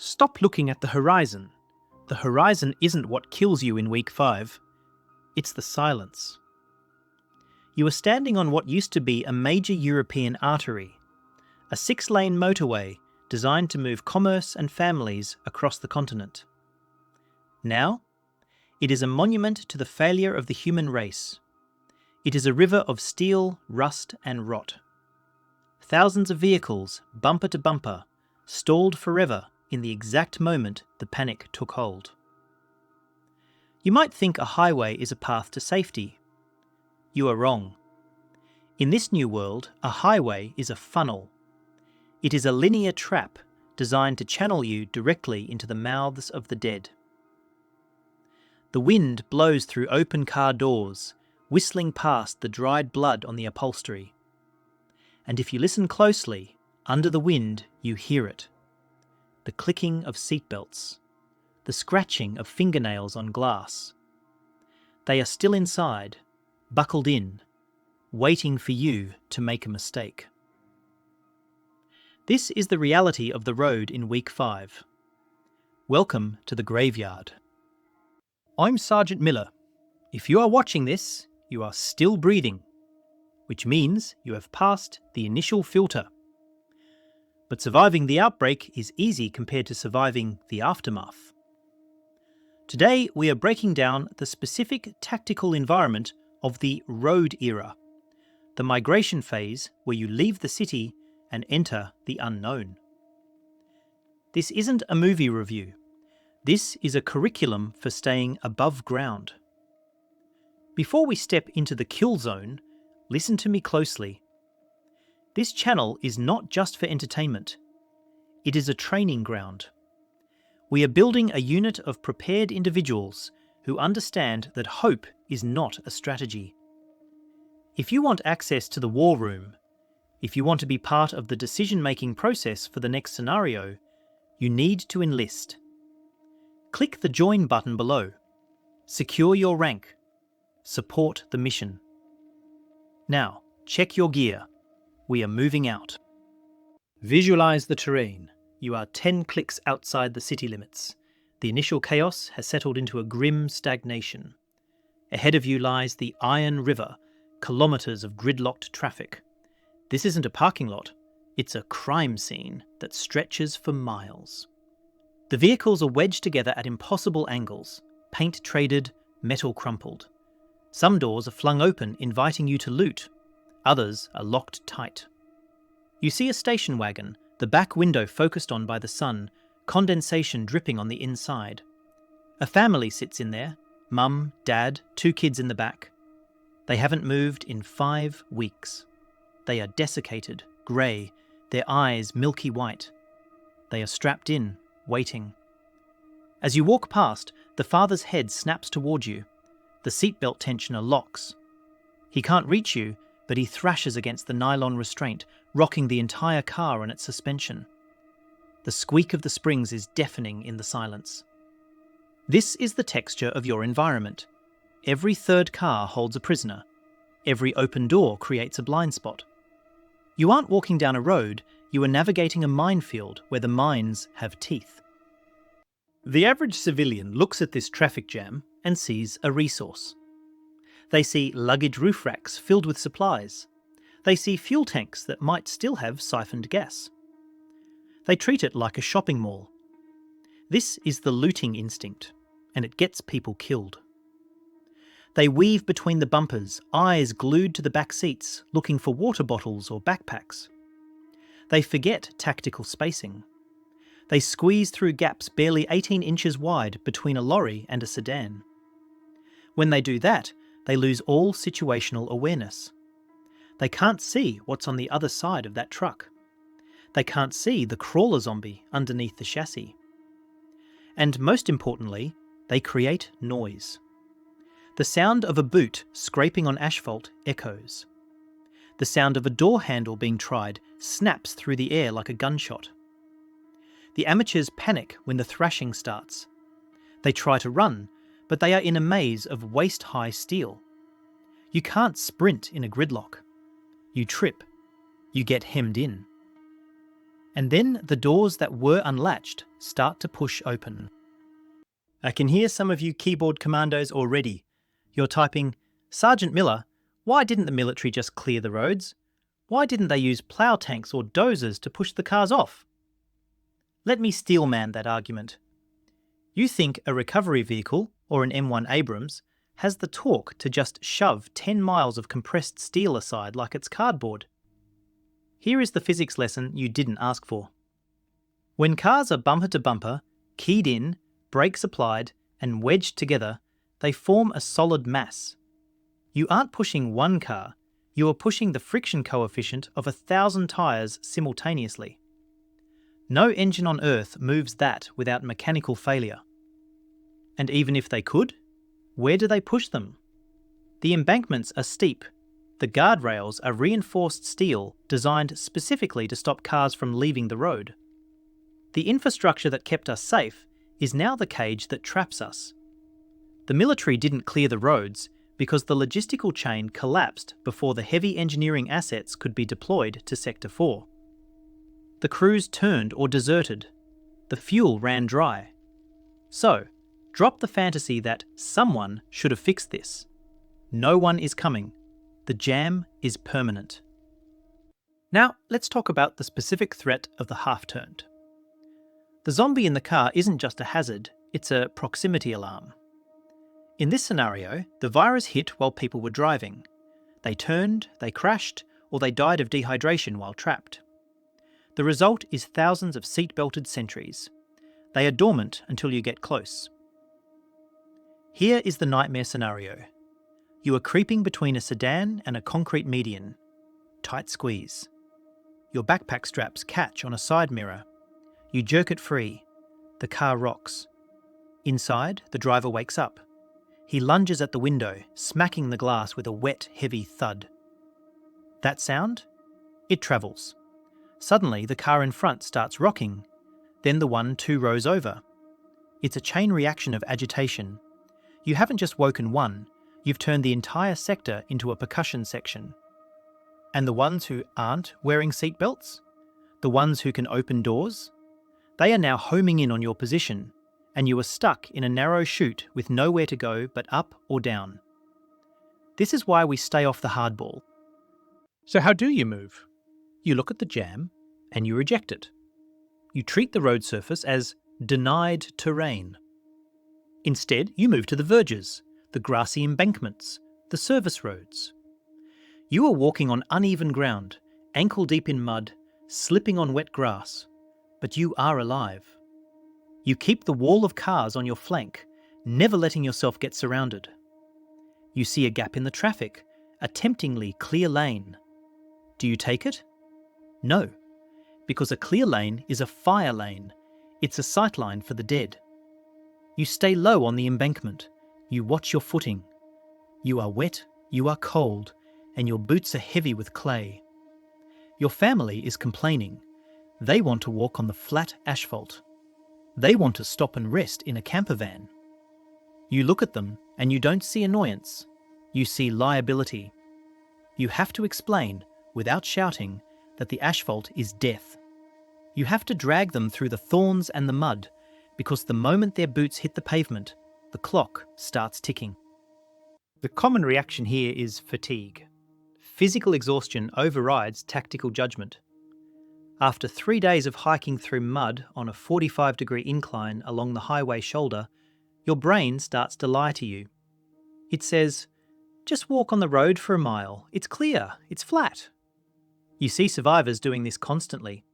Stop looking at the horizon. The horizon isn't what kills you in week 5. It's the silence. You are standing on what used to be a major European artery, a 6-lane motorway designed to move commerce and families across the continent. Now, it is a monument to the failure of the human race. It is a river of steel, rust and rot. Thousands of vehicles, bumper to bumper, stalled forever in the exact moment the panic took hold. You might think a highway is a path to safety. You are wrong. In this new world, a highway is a funnel. It is a linear trap designed to channel you directly into the mouths of the dead. The wind blows through open car doors, whistling past the dried blood on the upholstery. And if you listen closely, under the wind you hear it. The clicking of seatbelts, the scratching of fingernails on glass. They are still inside, buckled in, waiting for you to make a mistake. This is the reality of the road in week 5. Welcome to the graveyard. I'm Sergeant Miller. If you are watching this, you are still breathing, which means you have passed the initial filter. But surviving the outbreak is easy compared to surviving the aftermath. Today we are breaking down the specific tactical environment of the road era, the migration phase where you leave the city and enter the unknown. This isn't a movie review. This is a curriculum for staying above ground. Before we step into the kill zone, listen to me closely. This channel is not just for entertainment. It is a training ground. We are building a unit of prepared individuals who understand that hope is not a strategy. If you want access to the war room, if you want to be part of the decision-making process for the next scenario, you need to enlist. Click the Join button below. Secure your rank. Support the mission. Now, check your gear. We are moving out. Visualize the terrain. You are 10 clicks outside the city limits. The initial chaos has settled into a grim stagnation. Ahead of you lies the Iron River, kilometres of gridlocked traffic. This isn't a parking lot, it's a crime scene that stretches for miles. The vehicles are wedged together at impossible angles, paint traded, metal crumpled. Some doors are flung open, inviting you to loot. Others are locked tight. You see a station wagon, the back window focused on by the sun, condensation dripping on the inside. A family sits in there, mum, dad, 2 kids in the back. They haven't moved in 5 weeks. They are desiccated, grey, their eyes milky white. They are strapped in, waiting. As you walk past, the father's head snaps toward you. The seatbelt tensioner locks. He can't reach you, but he thrashes against the nylon restraint, rocking the entire car on its suspension. The squeak of the springs is deafening in the silence. This is the texture of your environment. Every third car holds a prisoner. Every open door creates a blind spot. You aren't walking down a road, you are navigating a minefield where the mines have teeth. The average civilian looks at this traffic jam and sees a resource. They see luggage roof racks filled with supplies. They see fuel tanks that might still have siphoned gas. They treat it like a shopping mall. This is the looting instinct, and it gets people killed. They weave between the bumpers, eyes glued to the back seats, looking for water bottles or backpacks. They forget tactical spacing. They squeeze through gaps barely 18 inches wide between a lorry and a sedan. When they do that, they lose all situational awareness. They can't see what's on the other side of that truck. They can't see the crawler zombie underneath the chassis. And most importantly, they create noise. The sound of a boot scraping on asphalt echoes. The sound of a door handle being tried snaps through the air like a gunshot. The amateurs panic when the thrashing starts. They try to run, but they are in a maze of waist-high steel. You can't sprint in a gridlock. You trip. You get hemmed in. And then the doors that were unlatched start to push open. I can hear some of you keyboard commandos already. You're typing, "Sergeant Miller, why didn't the military just clear the roads? Why didn't they use plough tanks or dozers to push the cars off?" Let me steelman that argument. You think a recovery vehicle, or an M1 Abrams, has the torque to just shove 10 miles of compressed steel aside like it's cardboard? Here is the physics lesson you didn't ask for. When cars are bumper to bumper, keyed in, brakes applied, and wedged together, they form a solid mass. You aren't pushing one car, you are pushing the friction coefficient of 1,000 tyres simultaneously. No engine on Earth moves that without mechanical failure. And even if they could, where do they push them? The embankments are steep. The guardrails are reinforced steel designed specifically to stop cars from leaving the road. The infrastructure that kept us safe is now the cage that traps us. The military didn't clear the roads because the logistical chain collapsed before the heavy engineering assets could be deployed to Sector 4. The crews turned or deserted. The fuel ran dry. So, drop the fantasy that someone should have fixed this. No one is coming. The jam is permanent. Now, let's talk about the specific threat of the half-turned. The zombie in the car isn't just a hazard, it's a proximity alarm. In this scenario, the virus hit while people were driving. They turned, they crashed, or they died of dehydration while trapped. The result is thousands of seatbelted sentries. They are dormant until you get close. Here is the nightmare scenario. You are creeping between a sedan and a concrete median. Tight squeeze. Your backpack straps catch on a side mirror. You jerk it free. The car rocks. Inside, the driver wakes up. He lunges at the window, smacking the glass with a wet, heavy thud. That sound? It travels. Suddenly, the car in front starts rocking, then the one 2 rows over. It's a chain reaction of agitation. You haven't just woken one, you've turned the entire sector into a percussion section. And the ones who aren't wearing seatbelts? The ones who can open doors? They are now homing in on your position, and you are stuck in a narrow chute with nowhere to go but up or down. This is why we stay off the hardball. So how do you move? You look at the jam, and you reject it. You treat the road surface as denied terrain. Instead, you move to the verges, the grassy embankments, the service roads. You are walking on uneven ground, ankle deep in mud, slipping on wet grass, but you are alive. You keep the wall of cars on your flank, never letting yourself get surrounded. You see a gap in the traffic, a temptingly clear lane. Do you take it? No, because a clear lane is a fire lane. It's a sightline for the dead. You stay low on the embankment. You watch your footing. You are wet, you are cold, and your boots are heavy with clay. Your family is complaining. They want to walk on the flat asphalt. They want to stop and rest in a camper van. You look at them and you don't see annoyance. You see liability. You have to explain, without shouting, that the asphalt is death. You have to drag them through the thorns and the mud, because the moment their boots hit the pavement, the clock starts ticking. The common reaction here is fatigue. Physical exhaustion overrides tactical judgment. After 3 days of hiking through mud on a 45-degree incline along the highway shoulder, your brain starts to lie to you. It says, just walk on the road for a mile. It's clear. It's flat. You see survivors doing this constantly.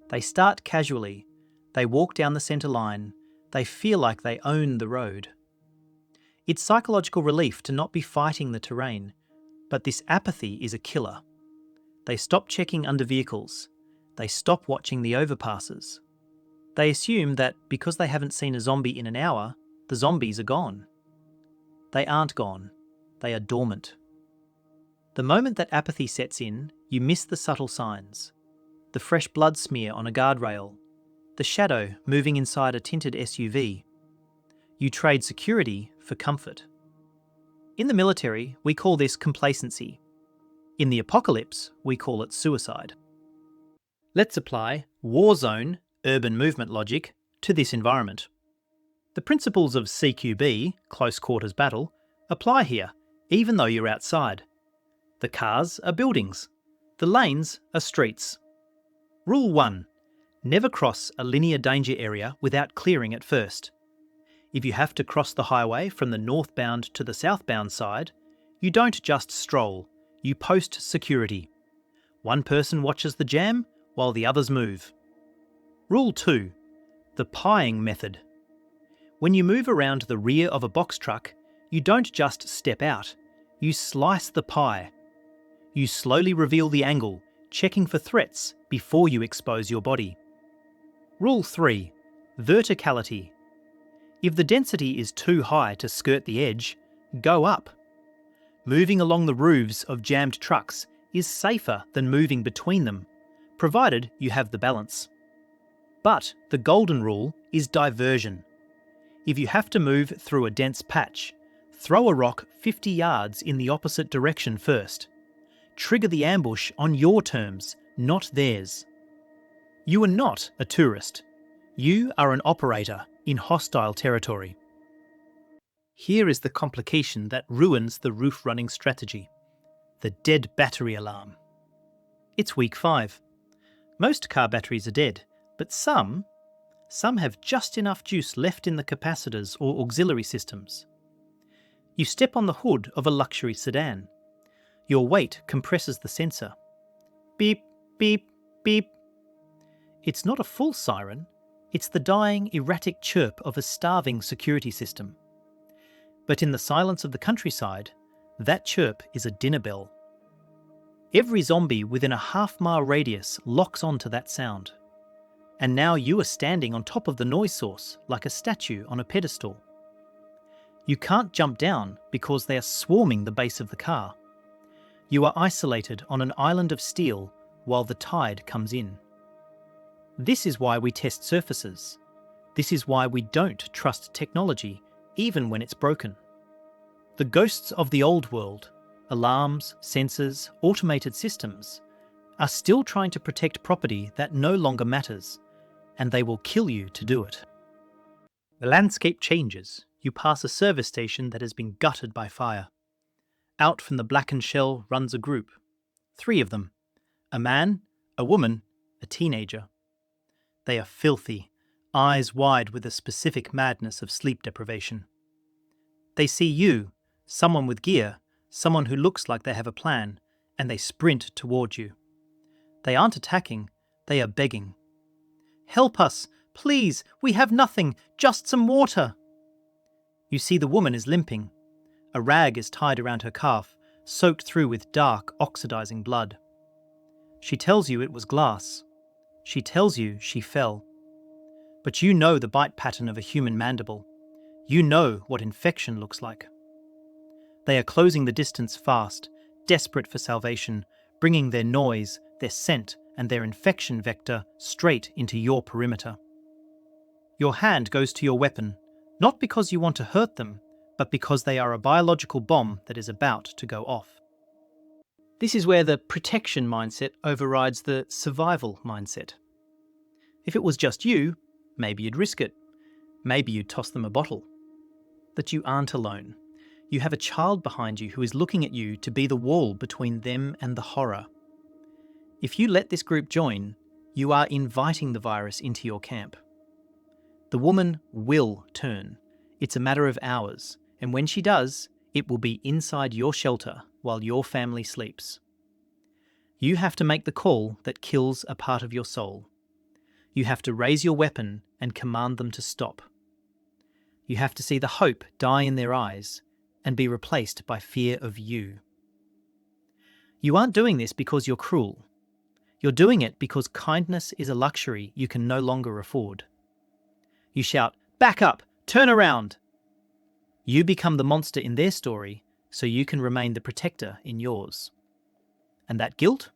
They start casually. They walk down the centre line. They feel like they own the road. It's psychological relief to not be fighting the terrain, but this apathy is a killer. They stop checking under vehicles. They stop watching the overpasses. They assume that because they haven't seen a zombie in an hour, the zombies are gone. They aren't gone. They are dormant. The moment that apathy sets in, you miss the subtle signs. The fresh blood smear on a guardrail. The shadow moving inside a tinted SUV. You trade security for comfort. In the military, we call this complacency. In the apocalypse, we call it suicide. Let's apply war zone urban movement logic to this environment. The principles of CQB, close quarters battle, apply here, even though you're outside. The cars are buildings. The lanes are streets. Rule 1. Never cross a linear danger area without clearing it first. If you have to cross the highway from the northbound to the southbound side, you don't just stroll, you post security. One person watches the jam while the others move. Rule 2. The pieing method. When you move around the rear of a box truck, you don't just step out, you slice the pie. You slowly reveal the angle, checking for threats before you expose your body. Rule 3. Verticality. If the density is too high to skirt the edge, go up. Moving along the roofs of jammed trucks is safer than moving between them, provided you have the balance. But the golden rule is diversion. If you have to move through a dense patch, throw a rock 50 yards in the opposite direction first. Trigger the ambush on your terms, not theirs. You are not a tourist. You are an operator in hostile territory. Here is the complication that ruins the roof running strategy: the dead battery alarm. It's week 5. Most car batteries are dead, but some have just enough juice left in the capacitors or auxiliary systems. You step on the hood of a luxury sedan. Your weight compresses the sensor. Beep, beep, beep. It's not a full siren, it's the dying, erratic chirp of a starving security system. But in the silence of the countryside, that chirp is a dinner bell. Every zombie within a half-mile radius locks onto that sound. And now you are standing on top of the noise source like a statue on a pedestal. You can't jump down because they are swarming the base of the car. You are isolated on an island of steel while the tide comes in. This is why we test surfaces. This is why we don't trust technology, even when it's broken. The ghosts of the old world, alarms, sensors, automated systems, are still trying to protect property that no longer matters, and they will kill you to do it. The landscape changes. You pass a service station that has been gutted by fire. Out from the blackened shell runs a group. 3 of them. A man, a woman, a teenager. They are filthy, eyes wide with a specific madness of sleep deprivation. They see you, someone with gear, someone who looks like they have a plan, and they sprint toward you. They aren't attacking, they are begging. Help us, please, we have nothing, just some water. You see the woman is limping. A rag is tied around her calf, soaked through with dark, oxidizing blood. She tells you it was glass. She tells you she fell. But you know the bite pattern of a human mandible. You know what infection looks like. They are closing the distance fast, desperate for salvation, bringing their noise, their scent, and their infection vector straight into your perimeter. Your hand goes to your weapon, not because you want to hurt them, but because they are a biological bomb that is about to go off. This is where the protection mindset overrides the survival mindset. If it was just you, maybe you'd risk it. Maybe you'd toss them a bottle. But you aren't alone. You have a child behind you who is looking at you to be the wall between them and the horror. If you let this group join, you are inviting the virus into your camp. The woman will turn. It's a matter of hours, and when she does, it will be inside your shelter while your family sleeps. You have to make the call that kills a part of your soul. You have to raise your weapon and command them to stop. You have to see the hope die in their eyes and be replaced by fear of you. You aren't doing this because you're cruel. You're doing it because kindness is a luxury you can no longer afford. You shout, "Back up! Turn around!" You become the monster in their story so you can remain the protector in yours. And that guilt?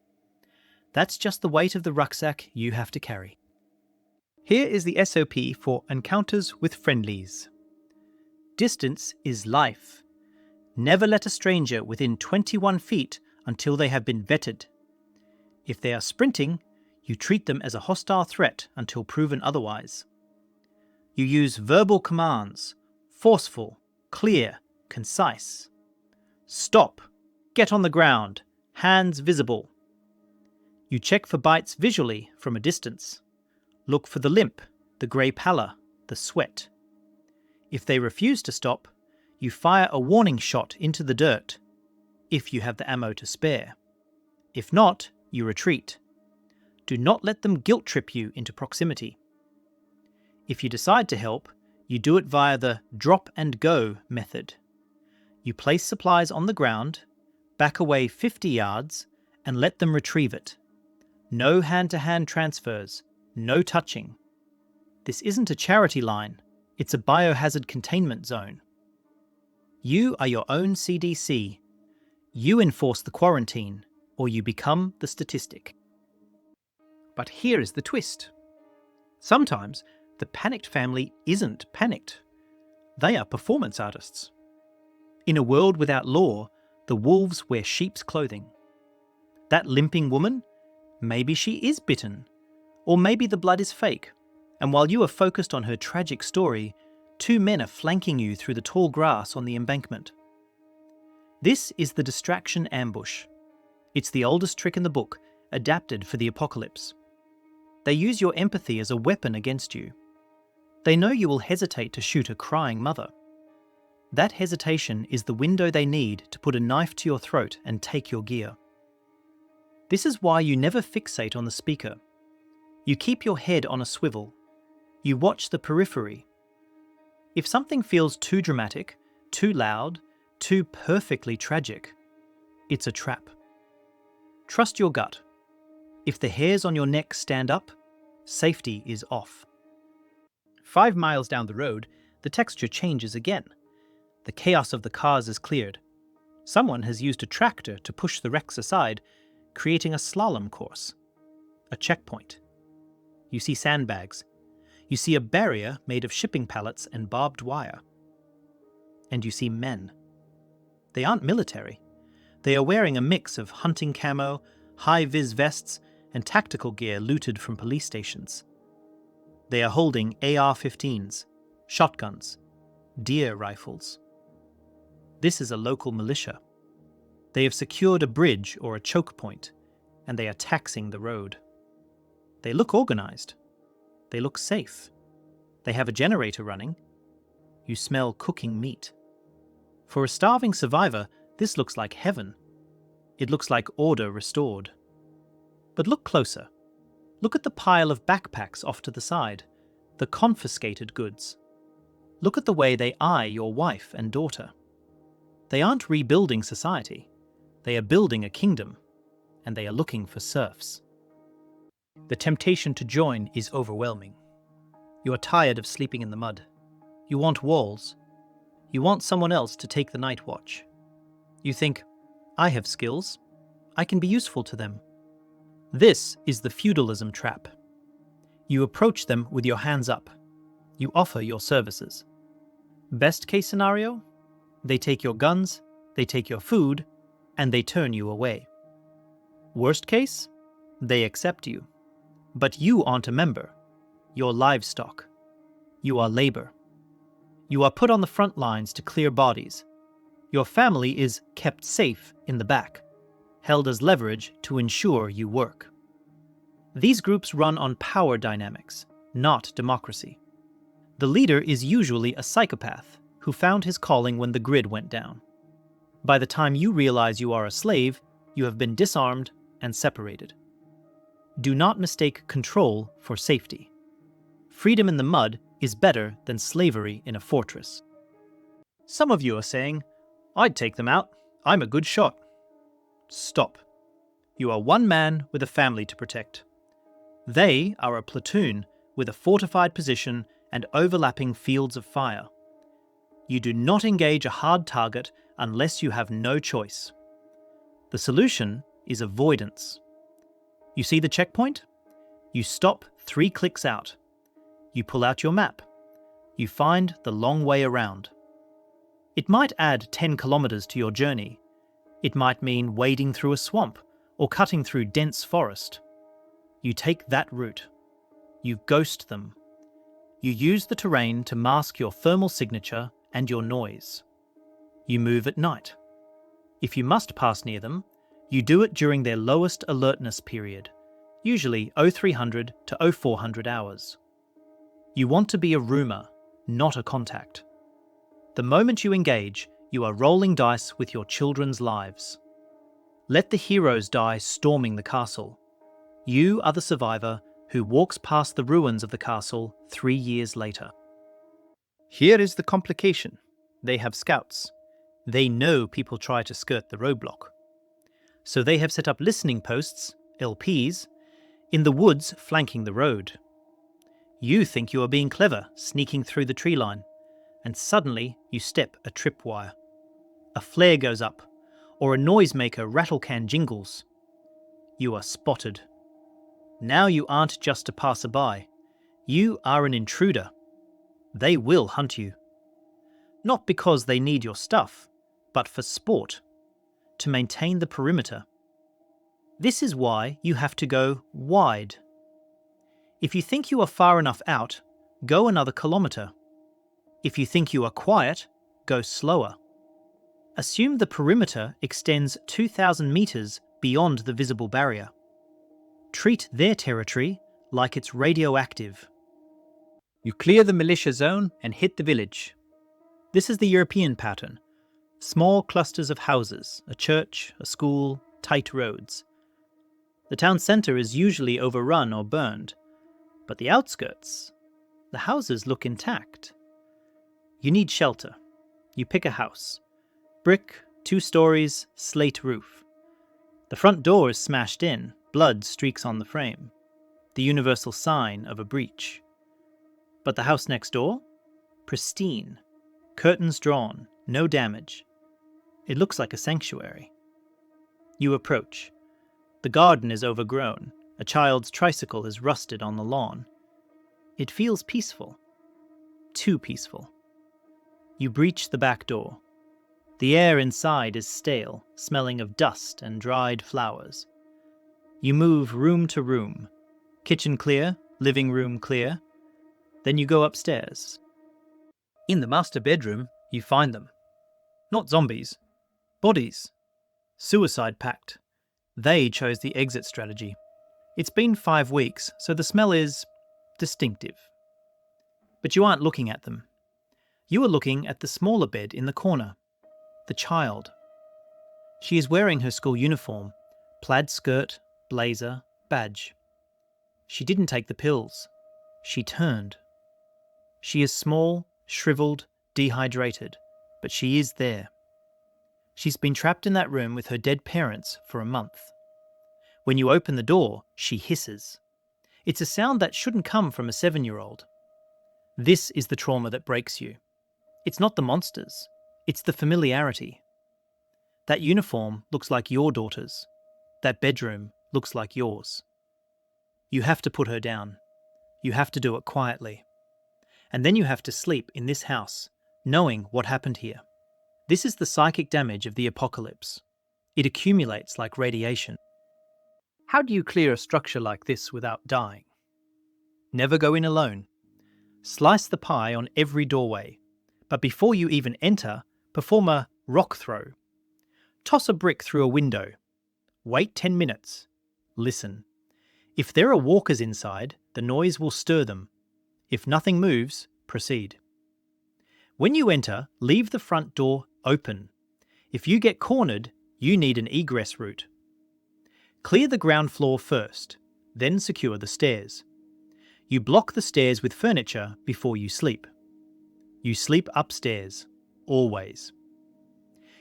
That's just the weight of the rucksack you have to carry. Here is the SOP for encounters with friendlies. Distance is life. Never let a stranger within 21 feet until they have been vetted. If they are sprinting, You treat them as a hostile threat until proven otherwise. You use verbal commands, forceful, clear, concise. Stop, get on the ground, hands visible. You check for bites visually from a distance. Look for the limp, the grey pallor, the sweat. If they refuse to stop, you fire a warning shot into the dirt, if you have the ammo to spare. If not, you retreat. Do not let them guilt trip you into proximity. If you decide to help, you do it via the drop and go method. You place supplies on the ground, back away 50 yards, and let them retrieve it. No hand-to-hand transfers, no touching. This isn't a charity line, it's a biohazard containment zone. You are your own CDC. You enforce the quarantine, or you become the statistic. But here is the twist. Sometimes the panicked family isn't panicked. They are performance artists. In a world without law, the wolves wear sheep's clothing. That limping woman, maybe she is bitten, or maybe the blood is fake, and while you are focused on her tragic story, 2 men are flanking you through the tall grass on the embankment. This is the distraction ambush. It's the oldest trick in the book, adapted for the apocalypse. They use your empathy as a weapon against you. They know you will hesitate to shoot a crying mother. That hesitation is the window they need to put a knife to your throat and take your gear. This is why you never fixate on the speaker. You keep your head on a swivel. You watch the periphery. If something feels too dramatic, too loud, too perfectly tragic, it's a trap. Trust your gut. If the hairs on your neck stand up, safety is off. 5 miles down the road, the texture changes again. The chaos of the cars is cleared. Someone has used a tractor to push the wrecks aside, creating a slalom course. A checkpoint. You see sandbags. You see a barrier made of shipping pallets and barbed wire. And you see men. They aren't military. They are wearing a mix of hunting camo, high-vis vests, and tactical gear looted from police stations. They are holding AR-15s, shotguns, deer rifles. This is a local militia. They have secured a bridge or a choke point, and they are taxing the road. They look organized. They look safe. They have a generator running. You smell cooking meat. For a starving survivor, this looks like heaven. It looks like order restored. But look closer. Look at the pile of backpacks off to the side, the confiscated goods. Look at the way they eye your wife and daughter. They aren't rebuilding society. They are building a kingdom, and they are looking for serfs. The temptation to join is overwhelming. You are tired of sleeping in the mud. You want walls. You want someone else to take the night watch. You think, I have skills. I can be useful to them. This is the feudalism trap. You approach them with your hands up. You offer your services. Best case scenario? They take your guns, they take your food, and they turn you away. Worst case? They accept you. But you aren't a member. You're livestock. You are labor. You are put on the front lines to clear bodies. Your family is kept safe in the back, held as leverage to ensure you work. These groups run on power dynamics, not democracy. The leader is usually a psychopath who found his calling when the grid went down. By the time you realize you are a slave, you have been disarmed and separated. Do not mistake control for safety. Freedom in the mud is better than slavery in a fortress. Some of you are saying, I'd take them out. I'm a good shot. Stop. You are one man with a family to protect. They are a platoon with a fortified position and overlapping fields of fire. You do not engage a hard target unless you have no choice. The solution is avoidance. You see the checkpoint? You stop 3 clicks out. You pull out your map. You find the long way around. It might add 10 kilometers to your journey. It might mean wading through a swamp or cutting through dense forest. You take that route. You ghost them. You use the terrain to mask your thermal signature and your noise. You move at night. If you must pass near them, you do it during their lowest alertness period, usually 0300 to 0400 hours. You want to be a rumour, not a contact. The moment you engage, you are rolling dice with your children's lives. Let the heroes die storming the castle. You are the survivor who walks past the ruins of the castle 3 years later. Here is the complication. They have scouts. They know people try to skirt the roadblock. So they have set up listening posts, LPs, in the woods flanking the road. You think you are being clever, sneaking through the tree line, and suddenly you step a tripwire. A flare goes up, or a noisemaker rattle-can jingles. You are spotted. Now you aren't just a passerby. You are an intruder. They will hunt you. Not because they need your stuff, but for sport, to maintain the perimeter. This is why you have to go wide. If you think you are far enough out, go another kilometre. If you think you are quiet, go slower. Assume the perimeter extends 2,000 metres beyond the visible barrier. Treat their territory like it's radioactive. You clear the militia zone and hit the village. This is the European pattern. Small clusters of houses, a church, a school, tight roads. The town centre is usually overrun or burned, but the outskirts, the houses look intact. You need shelter. You pick a house. Brick, 2 stories, slate roof. The front door is smashed in, blood streaks on the frame. The universal sign of a breach. But the house next door? Pristine. Curtains drawn, no damage. It looks like a sanctuary. You approach. The garden is overgrown. A child's tricycle is rusted on the lawn. It feels peaceful. Too peaceful. You breach the back door. The air inside is stale, smelling of dust and dried flowers. You move room to room. Kitchen clear, living room clear. Then you go upstairs. In the master bedroom, you find them. Not zombies. Bodies. Suicide pact. They chose the exit strategy. It's been 5 weeks, so the smell is distinctive. But you aren't looking at them. You are looking at the smaller bed in the corner. The child. She is wearing her school uniform, plaid skirt, blazer, badge. She didn't take the pills. She turned. She is small, shriveled, dehydrated, but she is there. She's been trapped in that room with her dead parents for a month. When you open the door, she hisses. It's a sound that shouldn't come from a 7-year-old. This is the trauma that breaks you. It's not the monsters. It's the familiarity. That uniform looks like your daughter's. That bedroom looks like yours. You have to put her down. You have to do it quietly. And then you have to sleep in this house, knowing what happened here. This is the psychic damage of the apocalypse. It accumulates like radiation. How do you clear a structure like this without dying? Never go in alone. Slice the pie on every doorway, but before you even enter, perform a rock throw. Toss a brick through a window. Wait 10 minutes. Listen. If there are walkers inside, the noise will stir them. If nothing moves, proceed. When you enter, leave the front door open. If you get cornered, you need an egress route. Clear the ground floor first, then secure the stairs. You block the stairs with furniture before you sleep. You sleep upstairs, always.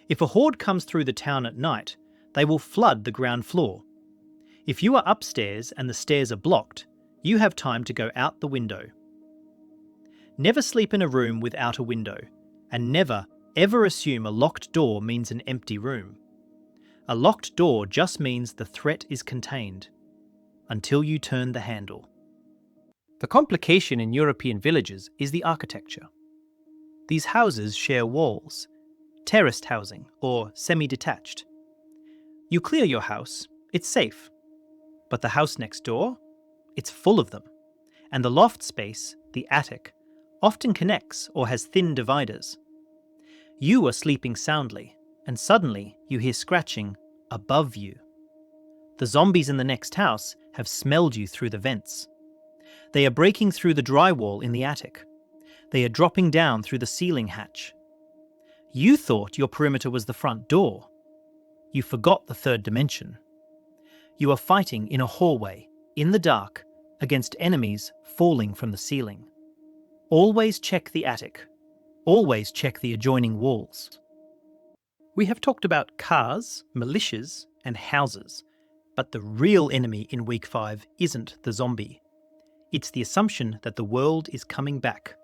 If a horde comes through the town at night, they will flood the ground floor. If you are upstairs and the stairs are blocked, you have time to go out the window. Never sleep in a room without a window, and never, ever assume a locked door means an empty room. A locked door just means the threat is contained, until you turn the handle. The complication in European villages is the architecture. These houses share walls, terraced housing or semi-detached. You clear your house, it's safe. But the house next door? It's full of them. And the loft space, the attic, often connects or has thin dividers. You are sleeping soundly, and suddenly you hear scratching above you. The zombies in the next house have smelled you through the vents. They are breaking through the drywall in the attic. They are dropping down through the ceiling hatch. You thought your perimeter was the front door. You forgot the third dimension. You are fighting in a hallway, in the dark, against enemies falling from the ceiling. Always check the attic. Always check the adjoining walls. We have talked about cars, militias, and houses, but the real enemy in Week 5 isn't the zombie. It's the assumption that the world is coming back.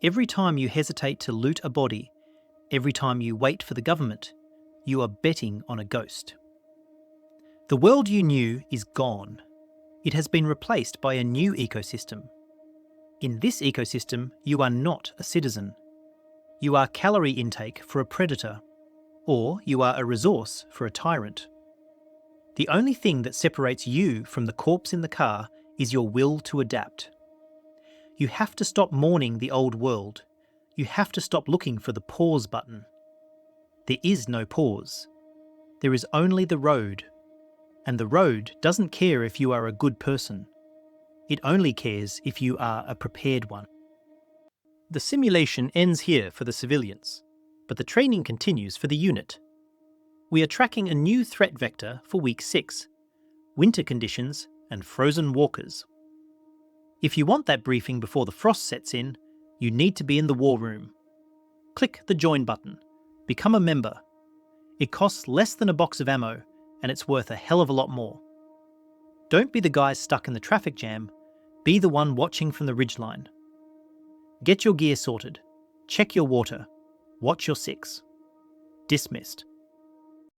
Every time you hesitate to loot a body, every time you wait for the government, you are betting on a ghost. The world you knew is gone. It has been replaced by a new ecosystem. In this ecosystem, you are not a citizen. You are calorie intake for a predator, or you are a resource for a tyrant. The only thing that separates you from the corpse in the car is your will to adapt. You have to stop mourning the old world. You have to stop looking for the pause button. There is no pause. There is only the road. And the road doesn't care if you are a good person. It only cares if you are a prepared one. The simulation ends here for the civilians, but the training continues for the unit. We are tracking a new threat vector for Week 6, winter conditions and frozen walkers. If you want that briefing before the frost sets in, you need to be in the war room. Click the join button. Become a member. It costs less than a box of ammo, and it's worth a hell of a lot more. Don't be the guy stuck in the traffic jam, be the one watching from the ridgeline. Get your gear sorted, check your water, watch your six. Dismissed.